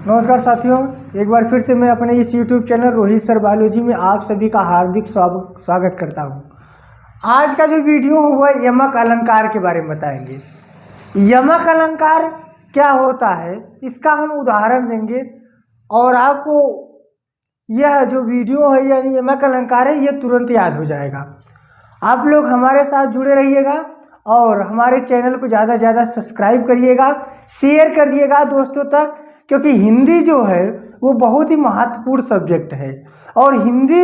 नमस्कार साथियों, एक बार फिर से मैं अपने इस YouTube channel Rohit sir biology में आप सभी का हार्दिक स्वागत करता हूं। आज का जो वीडियो होगा यमक अलंकार के बारे में बताएंगे। यमक अलंकार क्या होता है इसका हम उदाहरण देंगे और आपको यह जो वीडियो है यानी यमक अलंकार है ये तुरंत याद हो जाएगा। आप लोग हमारे साथ जुड़े रहिएगा और हमारे चैनल को ज़्यादा से ज़्यादा सब्सक्राइब करिएगा, शेयर कर दिएगा दोस्तों तक, क्योंकि हिंदी जो है वो बहुत ही महत्वपूर्ण सब्जेक्ट है और हिंदी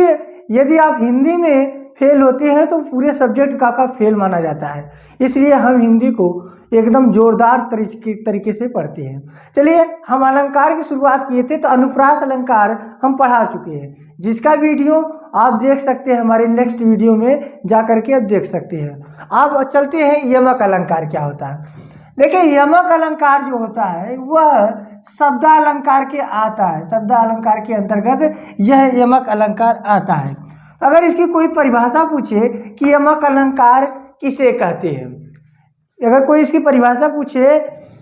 यदि आप हिंदी में फेल होते हैं तो पूरे सब्जेक्ट का फेल माना जाता है। इसलिए हम हिंदी को एकदम जोरदार तरीके से पढ़ते हैं। चलिए हम अलंकार की शुरुआत किए थे तो अनुप्रास अलंकार हम पढ़ा चुके हैं, जिसका वीडियो आप देख सकते हैं हमारे नेक्स्ट वीडियो में जा करके आप देख सकते हैं। अब चलते हैं यमक अलंकार क्या होता है। देखिए यमक अलंकार जो होता है वह शब्दालंकार के आता है, शब्दालंकार के अंतर्गत यह यमक अलंकार आता है। अगर इसकी कोई परिभाषा पूछे कि यमक अलंकार किसे कहते हैं, अगर कोई इसकी परिभाषा पूछे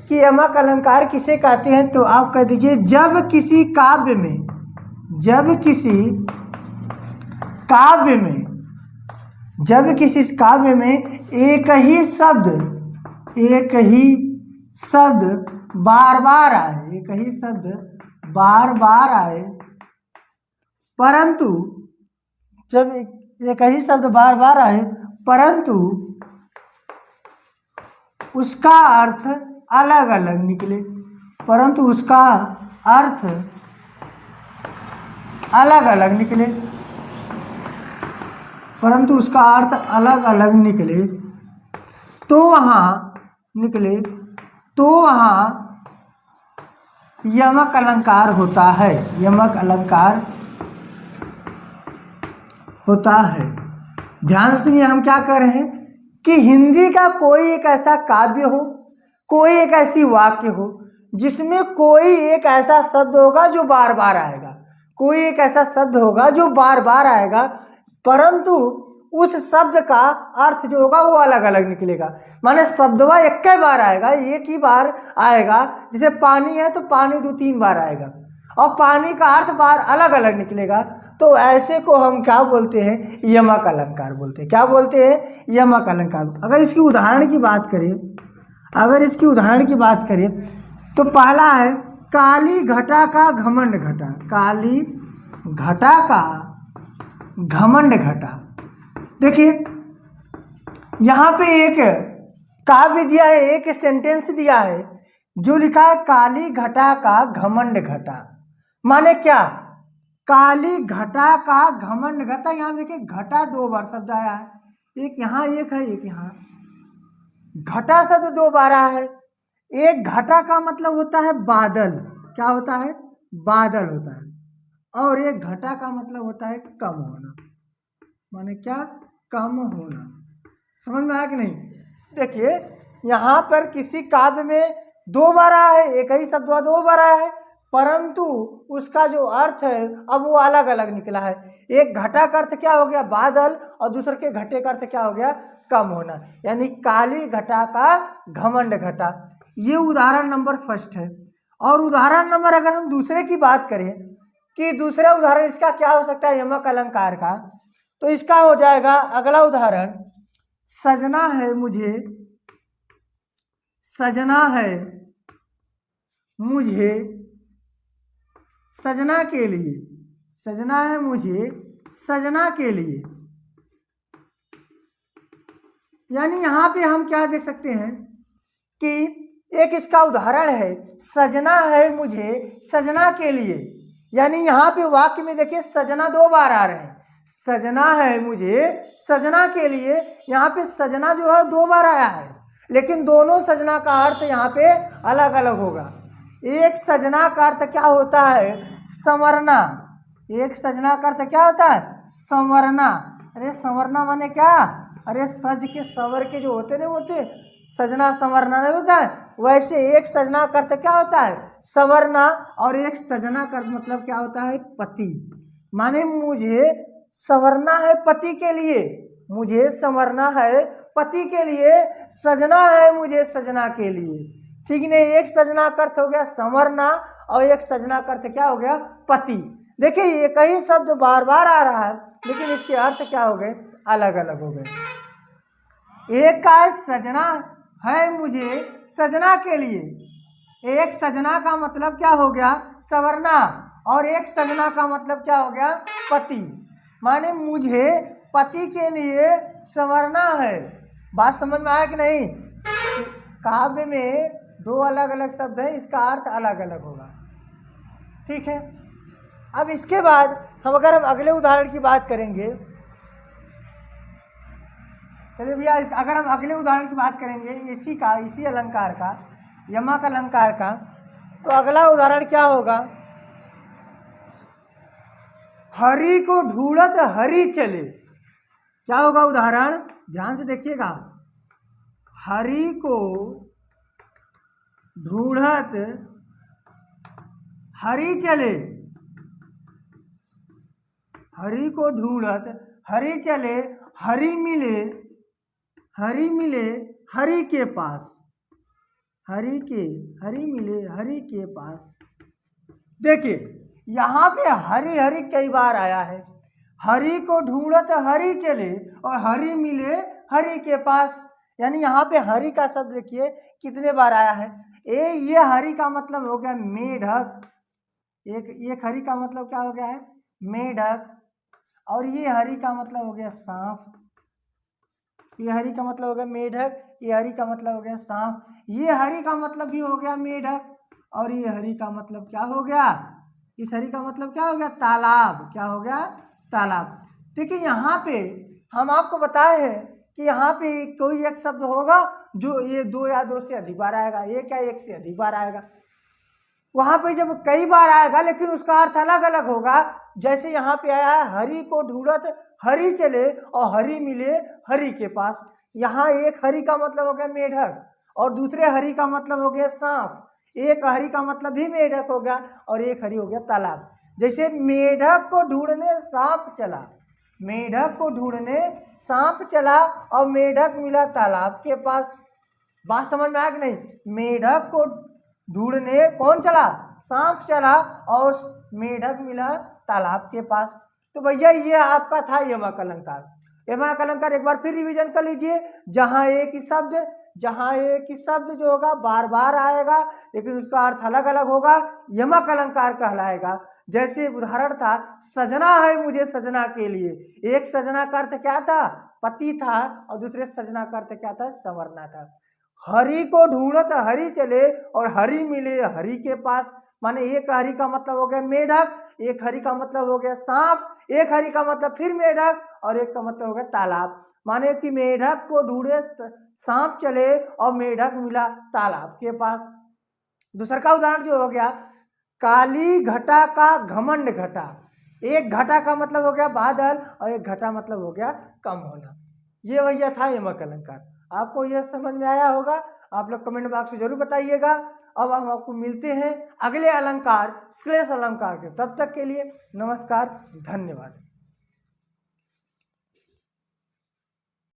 कि यमक अलंकार किसे कहते हैं तो आप कह दीजिए जब किसी काव्य में एक ही शब्द बार बार आए, परंतु जब एक ही शब्द बार बार आए परंतु उसका अर्थ अलग अलग निकले, तो वहाँ यमक अलंकार होता है, ध्यान से सुनिए। हम क्या कर रहे हैं कि हिंदी का कोई एक ऐसा काव्य हो, कोई एक ऐसी वाक्य हो जिसमें कोई एक ऐसा शब्द होगा जो बार बार आएगा, परंतु उस शब्द का अर्थ जो होगा वो अलग अलग निकलेगा। माने शब्दवा एक ही बार आएगा, जैसे पानी है तो पानी 2-3 बार आएगा और पानी का अर्थ बार अलग अलग निकलेगा, तो ऐसे को हम क्या बोलते हैं, यमक अलंकार बोलते हैं। क्या बोलते हैं, यमक अलंकार। अगर इसकी उदाहरण की बात करें तो पहला है काली घटा का घमंड घटा। देखिए यहाँ पे एक काव्य दिया है, एक सेंटेंस दिया है जो लिखा है काली घटा का घमंड घटा। माने क्या, काली घटा का घमंड घटा। यहाँ देखिए घटा 2 बार शब्द आया है, एक यहाँ एक यहाँ। घटा शब्द 2 बार आया है। एक घटा का मतलब होता है बादल, क्या होता है, बादल होता है, और एक घटा का मतलब होता है कम होना। माने क्या, कम होना। समझ में आया कि नहीं। देखिए यहाँ पर किसी काव्य में 2 बार आया है, एक ही शब्द 2 बार आया है, परंतु उसका जो अर्थ है अब वो अलग अलग निकला है। एक घटा का अर्थ क्या हो गया, बादल, और दूसरे के घटे का अर्थ क्या हो गया, कम होना। यानी काली घटा का घमंड घटा। ये उदाहरण नंबर 1 है। और उदाहरण नंबर अगर हम दूसरे की बात करें कि दूसरा उदाहरण इसका क्या हो सकता है यमक अलंकार का, तो इसका हो जाएगा अगला उदाहरण, सजना है मुझे सजना के लिए। यानी यहाँ पे हम क्या देख सकते हैं कि एक इसका उदाहरण है सजना है मुझे सजना के लिए। यानी यहाँ पे वाक्य में देखिए सजना 2 बार आ रहे हैं, सजना है मुझे सजना के लिए। यहाँ पे सजना जो है 2 बार आया है, लेकिन दोनों सजना का अर्थ यहाँ पे अलग अलग होगा। एक सजना का अर्थ क्या होता है, संवरना। एक सजना का अर्थ क्या होता है, संवरना। अरे संवरना माने क्या, अरे सज के संवर के जो होते नहीं सजना संवरना नहीं होता है, वैसे एक सजना का अर्थ क्या होता है, संवरना, और एक सजना का मतलब क्या होता है, पति। माने मुझे संवरना है पति के लिए, मुझे संवरना है पति के लिए, सजना है मुझे सजना के लिए। ठीक नहीं। एक सजना का अर्थ हो गया संवरना और एक सजना का अर्थ क्या हो गया पति। देखिए एक ही शब्द बार बार आ रहा है लेकिन इसके अर्थ क्या हो गए अलग अलग हो गए। एक का सजना है मुझे सजना के लिए, एक सजना का मतलब क्या हो गया संवरना और एक सजना का मतलब क्या हो गया पति। माने मुझे पति के लिए संवरना है। बात समझ में आया कि नहीं। काव्य में दो अलग अलग शब्द है, इसका अर्थ अलग अलग होगा। ठीक है। अब इसके बाद अगर हम अगले उदाहरण की बात करेंगे, चलिए भैया अगर हम अगले उदाहरण की बात करेंगे इसी अलंकार का, यमक अलंकार का, तो अगला उदाहरण क्या होगा, हरि को ढूंढत हरि चले। क्या होगा उदाहरण, ध्यान से देखिएगा। हरि को ढूंढत हरि चले, हरि को ढूंढत हरि चले, हरि मिले हरि के पास, हरि मिले हरि के पास। देखिए यहाँ पे हरि हरि कई बार आया है। हरि को ढूंढत हरि चले और हरि मिले हरि के पास, यानी यहाँ पे हरि का शब्द देखिए कितने बार आया है। ये हरि का मतलब हो गया मेढक, एक हरि का मतलब क्या हो गया है मेढक, और ये हरि का मतलब हो गया सांप। ये हरि का मतलब हो गया मेढक, ये हरि का मतलब हो गया सांप। ये हरि का मतलब भी हो गया मेढक और ये हरि का मतलब क्या हो गया, इस हरि का मतलब क्या हो गया तालाब। क्या हो गया तालाब। देखिए यहाँ पे हम आपको बताए हैं कि यहाँ पे कोई एक शब्द होगा जो ये दो या दो से अधिक बार आएगा, एक या एक से अधिक बार आएगा। वहां पे जब कई बार आएगा लेकिन उसका अर्थ अलग अलग होगा। जैसे यहाँ पे आया है हरि को ढूंढत हरि चले और हरि मिले हरि के पास। यहाँ एक हरि का मतलब हो गया मेढक और दूसरे हरि का मतलब हो गया सांप। एक हरि का मतलब भी मेढक हो गया और एक हरि हो गया तालाब। जैसे मेढक को ढूंढने सांप चला, मेढक को ढूंढने सांप चला और मेढक मिला तालाब के पास। बात समझ में आया कि नहीं। मेढक को ढूंढने कौन चला, सांप चला और मेढक मिला तालाब के पास। तो भैया ये आपका था यमक अलंकार। यमक अलंकार एक बार फिर रिवीजन कर लीजिए। जहाँ एक ही शब्द जो होगा बार बार आएगा लेकिन उसका अर्थ अलग अलग होगा, यमक अलंकार कहलाएगा। जैसे उदाहरण था सजना है मुझे सजना के लिए। एक सजना का अर्थ क्या था पति था और दूसरे सजना का अर्थ क्या था संवरना था। हरि को ढूंढत हरि चले और हरि मिले हरि के पास। माने एक हरि का मतलब हो गया मेढक, एक हरि का मतलब हो गया सांप, एक हरि का मतलब फिर मेढक और एक का मतलब हो गया तालाब। माने कि मेढक को ढूंढे सांप चले और मेढक मिला तालाब के पास। दूसरा का उदाहरण जो हो गया काली घटा का घमंड घटा। एक घटा का मतलब हो गया बादल और एक घटा मतलब हो गया कम होना। ये भैया था यमक अलंकार। आपको यह समझ में आया होगा, आप लोग कमेंट बॉक्स में जरूर बताइएगा। अब हम आपको मिलते हैं अगले अलंकार श्लेष अलंकार के। तब तक के लिए नमस्कार, धन्यवाद।